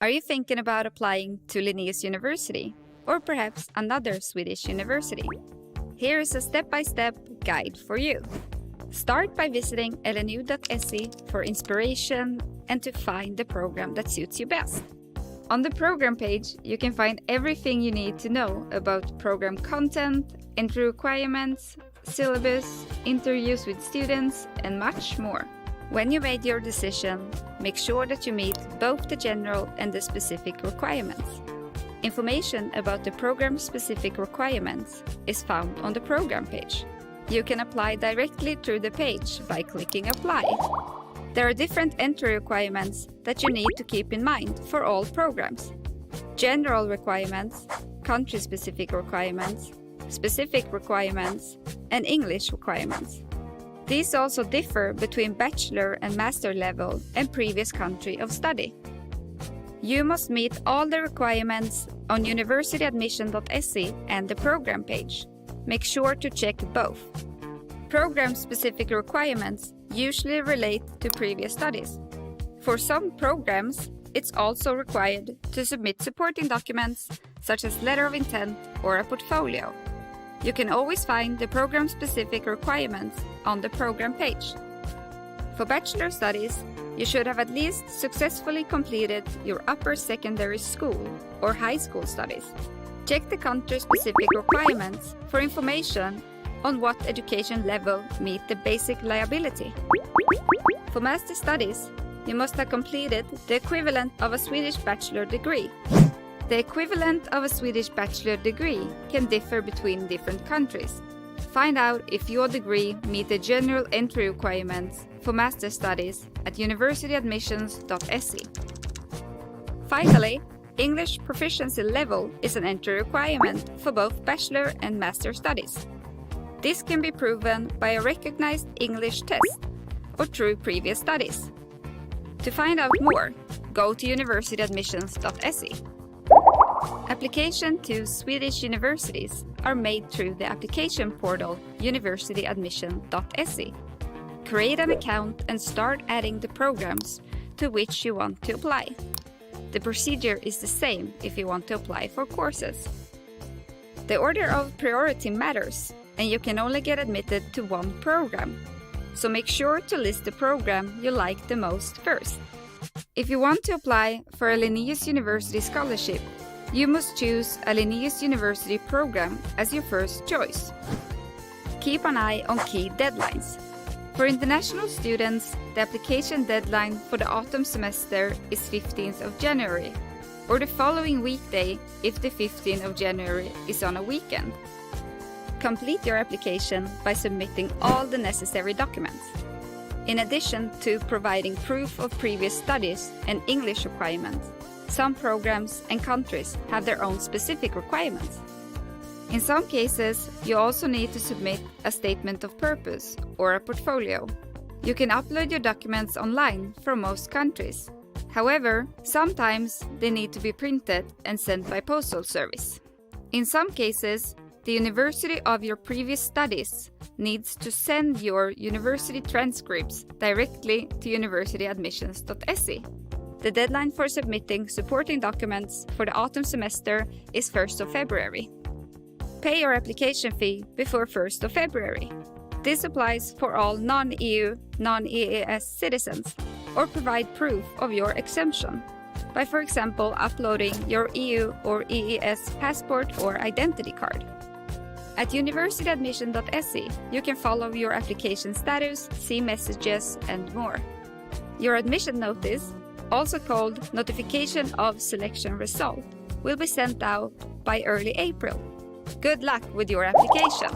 Are you thinking about applying to Linnaeus University or perhaps another Swedish university? Here is a step-by-step guide for you. Start by visiting LNU.se for inspiration and to find the program that suits you best. On the program page, you can find everything you need to know about program content, entry requirements, syllabus, interviews with students, and much more. When you made your decision, make sure that you meet both the general and the specific requirements. Information about the program-specific requirements is found on the program page. You can apply directly through the page by clicking Apply. There are different entry requirements that you need to keep in mind for all programs. General requirements, country-specific requirements, specific requirements, and English requirements. These also differ between bachelor and master level and previous country of study. You must meet all the requirements on Universityadmissions.se and the program page. Make sure to check both. Program-specific requirements usually relate to previous studies. For some programs, it's also required to submit supporting documents such as letter of intent or a portfolio. You can always find the program-specific requirements on the program page. For bachelor studies, you should have at least successfully completed your upper secondary school or high school studies. Check the country-specific requirements for information on what education level meet the basic liability. For master studies, you must have completed the equivalent of a Swedish bachelor degree. The equivalent of a Swedish bachelor degree can differ between different countries. Find out if your degree meets the general entry requirements for master studies at Universityadmissions.se. Finally, English proficiency level is an entry requirement for both bachelor and master studies. This can be proven by a recognized English test or through previous studies. To find out more, go to Universityadmissions.se. Application to Swedish universities are made through the application portal Universityadmissions.se. Create an account and start adding the programs to which you want to apply. The procedure is the same if you want to apply for courses. The order of priority matters, and you can only get admitted to one program. So make sure to list the program you like the most first. If you want to apply for a Linnaeus University scholarship, you must choose a Linnaeus University program as your first choice. Keep an eye on key deadlines. For international students, the application deadline for the autumn semester is 15th of January, or the following weekday if the 15th of January is on a weekend. Complete your application by submitting all the necessary documents. In addition to providing proof of previous studies and English requirements, some programs and countries have their own specific requirements. In some cases, you also need to submit a statement of purpose or a portfolio. You can upload your documents online from most countries. However, sometimes they need to be printed and sent by postal service. In some cases, the university of your previous studies needs to send your university transcripts directly to Universityadmissions.se. The deadline for submitting supporting documents for the autumn semester is 1st of February. Pay your application fee before 1st of February. This applies for all non-EU, non-EES citizens, or provide proof of your exemption by, for example, uploading your EU or EES passport or identity card. At Universityadmissions.se, you can follow your application status, see messages, and more. Your admission notice, also called Notification of Selection Result, will be sent out by early April. Good luck with your application!